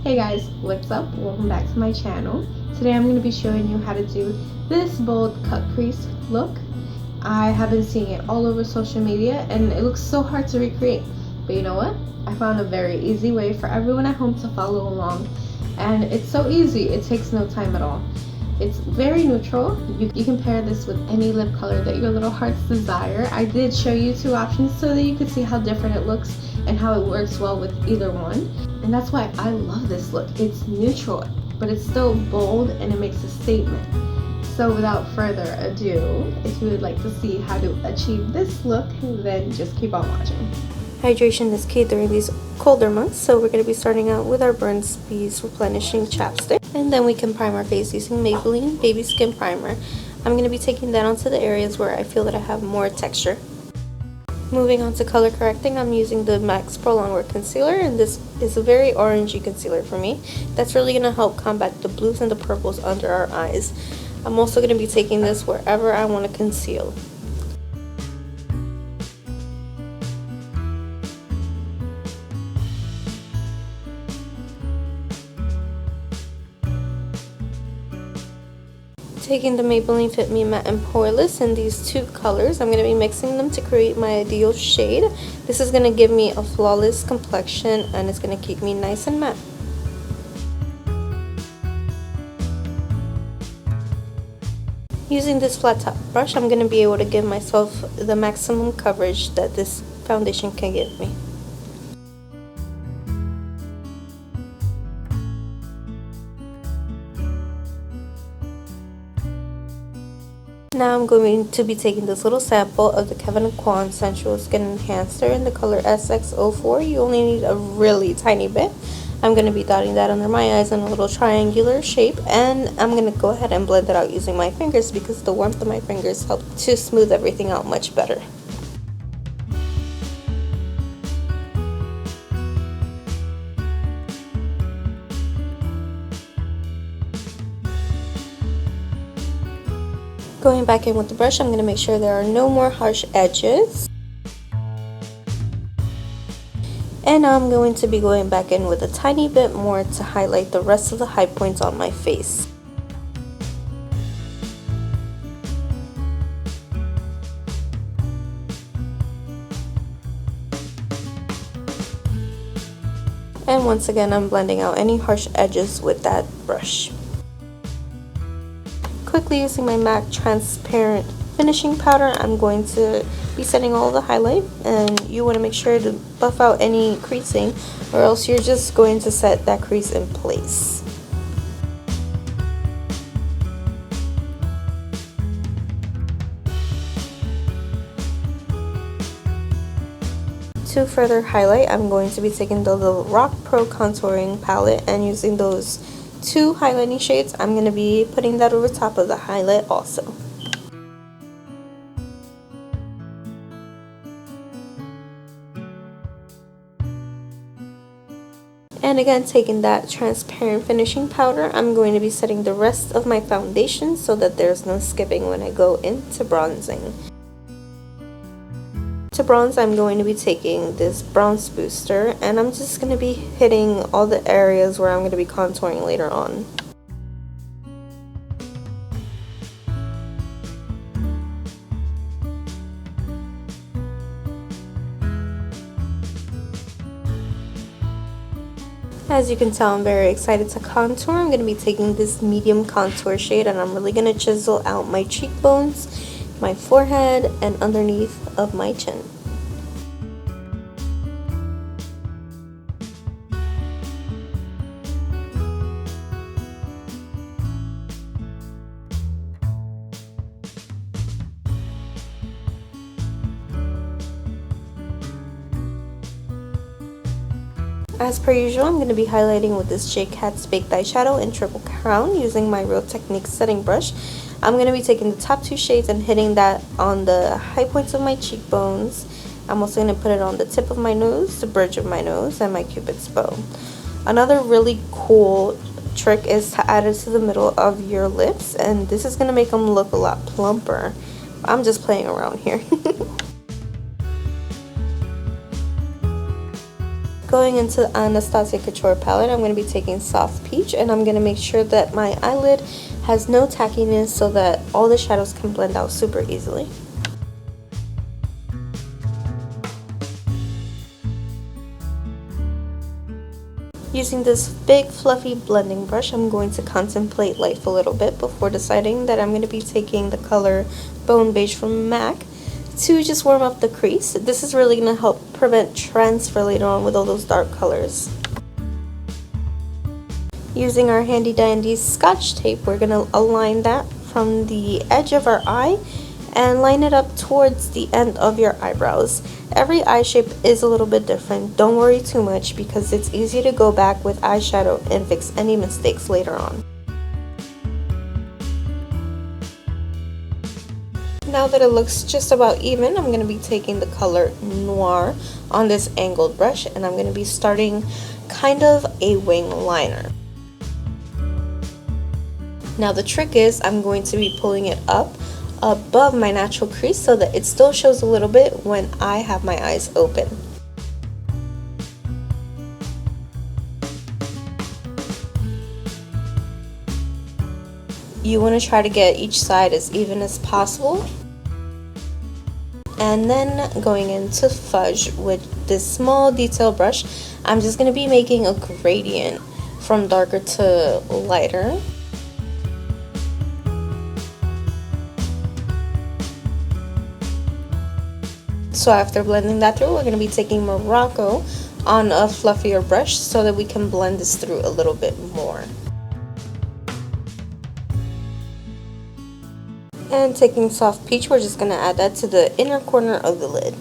Hey guys, what's up? Welcome back to my channel. Today I'm going to be showing you how to do this bold cut crease look. I have been seeing it all over social media and it looks so hard to recreate. But you know what? I found a very easy way for everyone at home to follow along. And it's so easy, it takes no time at all. It's very neutral. You can pair this with any lip color that your little hearts desire. I did show you two options so that you could see how different it looks and how it works well with either one. And that's why I love this look. It's neutral, but it's still bold and it makes a statement. So without further ado, if you would like to see how to achieve this look, then just keep on watching. Hydration is key during these colder months, so we're going to be starting out with our Burt's Bees Replenishing Chapstick. And then we can prime our face using Maybelline Baby Skin Primer. I'm going to be taking that onto the areas where I feel that I have more texture. Moving on to color correcting, I'm using the MAC's Pro Longwear Concealer, and this is a very orangey concealer for me. That's really going to help combat the blues and the purples under our eyes. I'm also going to be taking this wherever I want to conceal. Taking the Maybelline Fit Me Matte and Poreless in these two colors, I'm going to be mixing them to create my ideal shade. This is going to give me a flawless complexion and it's going to keep me nice and matte. Using this flat top brush, I'm going to be able to give myself the maximum coverage that this foundation can give me. Now I'm going to be taking this little sample of the Kevyn Aucoin Sensual Skin Enhancer in the color SX04. You only need a really tiny bit. I'm going to be dotting that under my eyes in a little triangular shape, and I'm going to go ahead and blend it out using my fingers because the warmth of my fingers help to smooth everything out much better. Going back in with the brush, I'm going to make sure there are no more harsh edges. And now I'm going to be going back in with a tiny bit more to highlight the rest of the high points on my face. And once again, I'm blending out any harsh edges with that brush. Quickly using my MAC transparent finishing powder, I'm going to be setting all the highlight, and you want to make sure to buff out any creasing or else you're just going to set that crease in place. To further highlight, I'm going to be taking the Lorac Pro Contouring Palette and using those two highlighting shades. I'm going to be putting that over top of the highlight also. And again, taking that transparent finishing powder, I'm going to be setting the rest of my foundation so that there's no skipping when I go into bronzing. To bronze, I'm going to be taking this bronze booster, and I'm just going to be hitting all the areas where I'm going to be contouring later on. As you can tell, I'm very excited to contour. I'm going to be taking this medium contour shade, and I'm really going to chisel out my cheekbones, my forehead, and underneath of my chin. As per usual, I'm going to be highlighting with this J.Cats Baked Eyeshadow in Triple Crown using my Real Technique setting brush. I'm going to be taking the top two shades and hitting that on the high points of my cheekbones. I'm also going to put it on the tip of my nose, the bridge of my nose, and my cupid's bow. Another really cool trick is to add it to the middle of your lips, and this is going to make them look a lot plumper. I'm just playing around here. going into the Anastasia Couture palette, I'm going to be taking Soft Peach, and I'm going to make sure that my eyelid has no tackiness so that all the shadows can blend out super easily. Using this big fluffy blending brush, I'm going to contemplate life a little bit before deciding that I'm going to be taking the color Bone Beige from MAC to just warm up the crease. This is really going to help prevent transfer later on with all those dark colors. Using our handy dandy Scotch tape, we're going to align that from the edge of our eye and line it up towards the end of your eyebrows. Every eye shape is a little bit different. Don't worry too much because it's easy to go back with eyeshadow and fix any mistakes later on. Now that it looks just about even, I'm going to be taking the color Noir on this angled brush, and I'm going to be starting kind of a wing liner. Now the trick is I'm going to be pulling it up above my natural crease so that it still shows a little bit when I have my eyes open. You want to try to get each side as even as possible. And then going into Fudge with this small detail brush, I'm just going to be making a gradient from darker to lighter. So after blending that through, we're going to be taking Morocco on a fluffier brush so that we can blend this through a little bit more. And taking Soft Peach, we're just going to add that to the inner corner of the lid.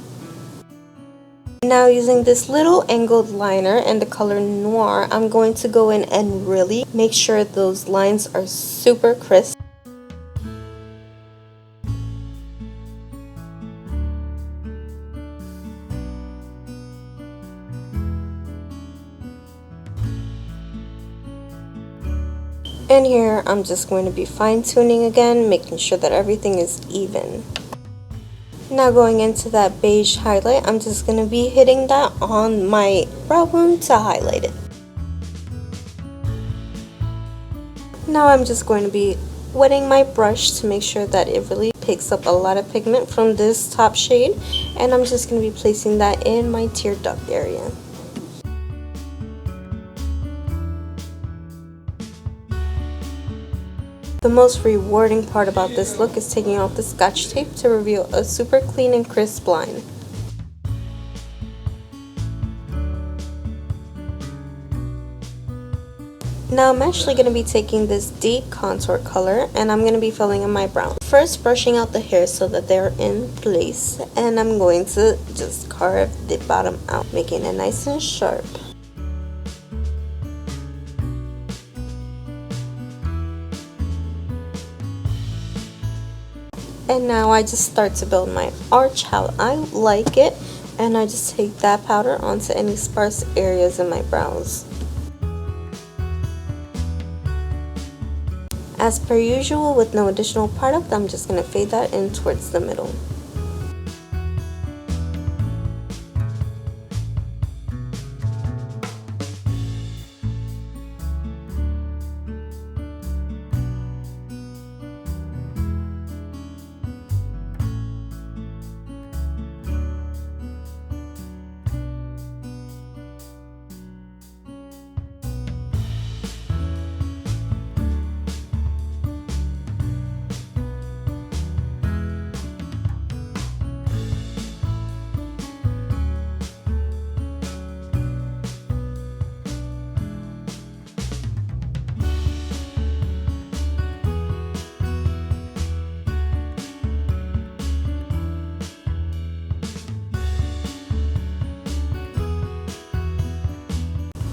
Now using this little angled liner and the color Noir, I'm going to go in and really make sure those lines are super crisp. And here I'm just going to be fine-tuning again, making sure that everything is even. Now going into that beige highlight, I'm just going to be hitting that on my brow bone to highlight it. Now I'm just going to be wetting my brush to make sure that it really picks up a lot of pigment from this top shade, and I'm just going to be placing that in my tear duct area. The most rewarding part about this look is taking off the Scotch tape to reveal a super clean and crisp line. Now I'm actually going to be taking this deep contour color and I'm going to be filling in my brown. First brushing out the hairs so that they're in place, and I'm going to just carve the bottom out, making it nice and sharp. And now I just start to build my arch how I like it, and I just take that powder onto any sparse areas in my brows. As per usual, with no additional product, I'm just going to fade that in towards the middle.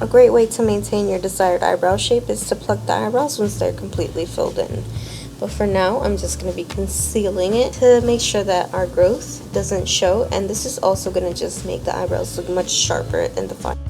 A great way to maintain your desired eyebrow shape is to pluck the eyebrows once they're completely filled in. But for now, I'm just going to be concealing it to make sure that our growth doesn't show, and this is also going to just make the eyebrows look much sharper and defined.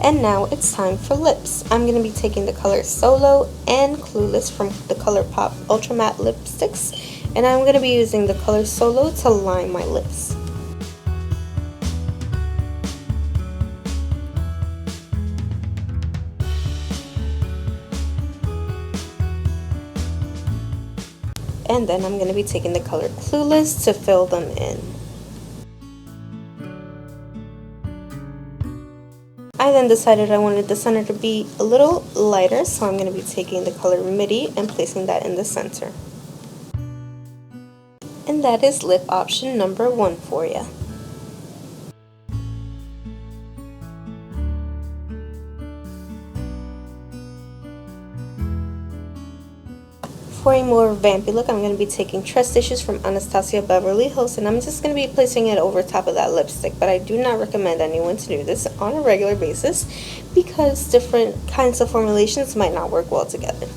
And now it's time for lips. I'm going to be taking the color Solo and Clueless from the ColourPop Ultra Matte Lipsticks. And I'm going to be using the color Solo to line my lips. And then I'm going to be taking the color Clueless to fill them in. I then decided I wanted the center to be a little lighter, so I'm going to be taking the color Midi and placing that in the center. And that is lip option number 1 for you. For a more vampy look, I'm going to be taking Trust Stitches from Anastasia Beverly Hills, and I'm just going to be placing it over top of that lipstick, but I do not recommend anyone to do this on a regular basis because different kinds of formulations might not work well together.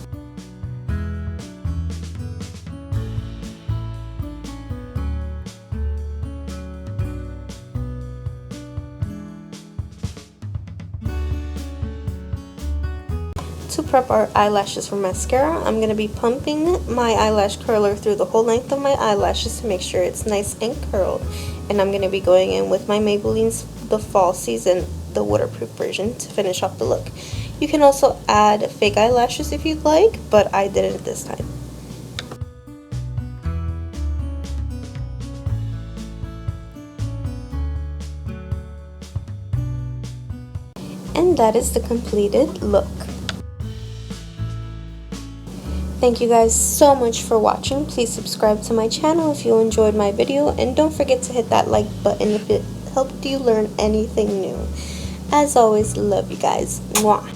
To prep our eyelashes for mascara, I'm going to be pumping my eyelash curler through the whole length of my eyelashes to make sure it's nice and curled. And I'm going to be going in with my Maybelline's The Fall Season, the waterproof version, to finish off the look. You can also add fake eyelashes if you'd like, but I didn't this time. And that is the completed look. Thank you guys so much for watching. Please subscribe to my channel if you enjoyed my video, and don't forget to hit that like button if it helped you learn anything new. As always, love you guys. Mwah.